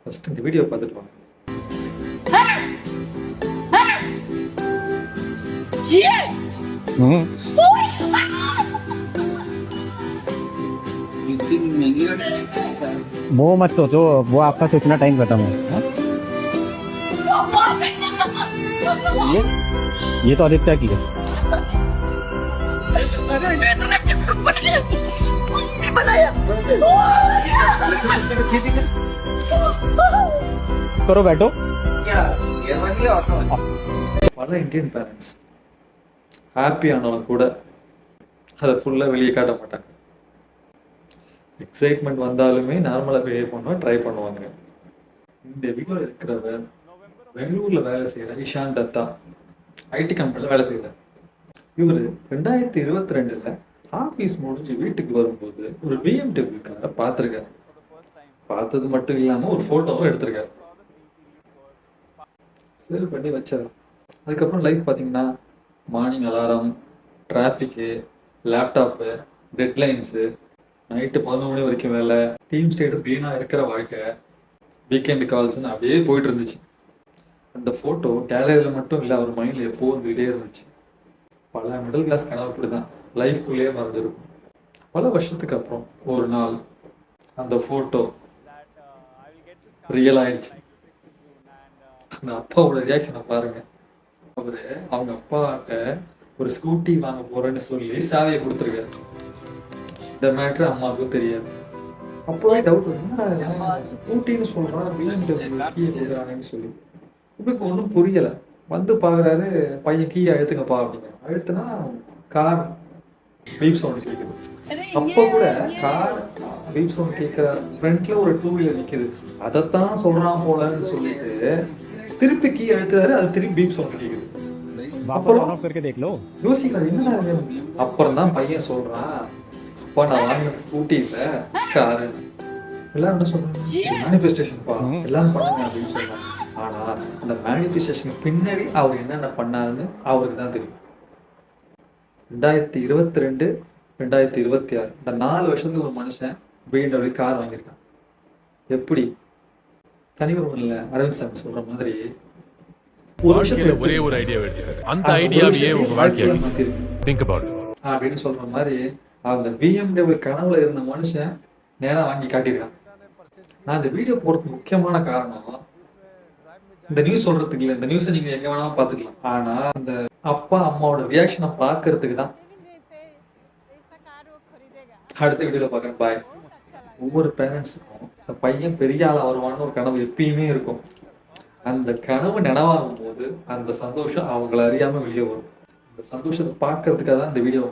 First இந்த video பார்த்துட்டு வாங்க. वो मत सोचो, वो आपका सोचना टाइम खत्म है। ये तो आदित्य की है। करो बैठो। பல இந்தியன் பேரண்ட்ஸ் ஹாப்பியானவங்க கூட அதை ஃபுல்லாக வெளியே காட்ட மாட்டாங்க. எக்ஸைட்மெண்ட் வந்தாலுமே நார்மலாக பிஹேவ் பண்ண ட்ரை பண்ணுவாங்க. இந்த வீடியோவில் இருக்கிறவர் பெங்களூரில் வேலை செய்கிற இஷான் தத்தா, ஐடி கம்பெனியில் வேலை செய்கிறார். இவர் 2022 ஆஃபீஸ் முடிஞ்சு வீட்டுக்கு வரும்போது ஒரு BMW காரை பார்த்துருக்காரு. பார்த்தது மட்டும் இல்லாமல் ஒரு ஃபோட்டோவும் எடுத்திருக்காரு. சேவ் பண்ணி வச்சார். அதுக்கப்புறம் லைஃப் பார்த்தீங்கன்னா மார்னிங் அலாரம், டிராஃபிக்கு, லேப்டாப்பு, டெட்லைன்ஸு, நைட்டு 11 மணி வரைக்கும் வேலை, டீம் ஸ்டேட்டஸ் க்ளீனாக இருக்கிற வாழ்க்கை, வீக்கெண்டு கால்ஸ்ன்னு அப்படியே போயிட்டு இருந்துச்சு. அந்த ஃபோட்டோ கேலரியில் மட்டும் இல்லை, அவர் மைண்டில் எப்போ வந்துக்கிட்டே இருந்துச்சு. பல மிடில் கிளாஸ் கனவு இப்படி தான் லைஃப்குள்ளேயே மறைஞ்சிருக்கும். பல வருஷத்துக்கு அப்புறம் ஒரு நாள் அந்த ஃபோட்டோ ரியல் ஆயிடுச்சு. அந்த அப்பாவோட ரியாக்ஷனை பாருங்க. அவரு அவங்க அப்பாட்ட ஒரு ஸ்கூட்டி வாங்க போறேன்னு சொல்லி சாவியை கொடுத்துருக்காரு. இந்த மேட்ரு அம்மாவுக்கும் தெரியாது. அப்போவே டவுட் ஸ்கூட்டின்னு சொல்றான், BMW கொடுக்குறாங்கன்னு சொல்லி. இப்போ ஒன்றும் புரியல. வந்து பாக்குறாரு, பையன் கீ அழுத்துங்கப்பா அப்படிங்க. அழுத்துனா கார் பீப் சவுண்ட் கேட்குது. அப்போ கூட கார் பீப் சவுண்ட் கேட்கிற ஃப்ரண்ட்ல ஒரு 2 வீலர் நிக்குது. அதைத்தான் சொல்றான் போலன்னு சொல்லிட்டு திருப்பி கீ அழுத்துறாரு, அது திருப்பி பீப் சவுண்ட் கேக்குது. அப்புறம் யோசிக்கிறாரு என்ன. அப்புறம் தான் பையன் சொல்றான், அப்பா நான் வாங்கின ஸ்கூட்டி இல்ல காரு. எல்லாரும் என்ன சொல்றாங்க, மேனிஃபெஸ்டேஷன்ப்பா எல்லாம் பண்ணுங்க அப்படின்னு சொல்றாங்க. ஆனா அந்த மேனிஃபெஸ்டேஷனுக்கு பின்னாடி அவர் என்னென்ன பண்ணாருன்னு அவருக்கு தான் தெரியும். 2022 2026 இந்த 4 வருஷத்துக்கு ஒரு மனுஷன் BMW கார் வாங்கியிருக்கான். எப்படி தனிவர் இல்ல அரவிந்த் சாமி சொல்ற மாதிரி ஒரு வருஷத்துல ஒரே ஒரு ஐடியா எடுத்துக்காரு, அந்த ஐடியாவையே உங்க வாழ்க்கையில திங்க் அபௌட் அப்படின்னு சொல்ற மாதிரி அந்த BMW கனவுல இருந்த மனுஷன் நேரா வாங்கி காட்டியிருக்கான். நான் இந்த வீடியோ போறதுக்கு முக்கியமான காரணம், இந்த நியூஸ் சொல்றதுக்கு இல்லை, இந்த நியூஸை நீங்க எங்க வேணாலும் பாத்துக்கலாம். ஆனா அந்த அப்பா அம்மாவோட ரியாக்ஷனை பாக்குறதுக்கு தான். அடுத்த வீடியோல பாக்குறேன். பாய். ஒவ்வொரு பேரண்ட்ஸுக்கும் இந்த பையன் பெரிய ஆளா வருவான்னு ஒரு கனவு எப்பயுமே இருக்கும். அந்த கனவு நினைவாகும் போது அந்த சந்தோஷம் அவங்கள அறியாம வெளியே வரும். அந்த சந்தோஷத்தை பார்க்கறதுக்காக தான் இந்த வீடியோ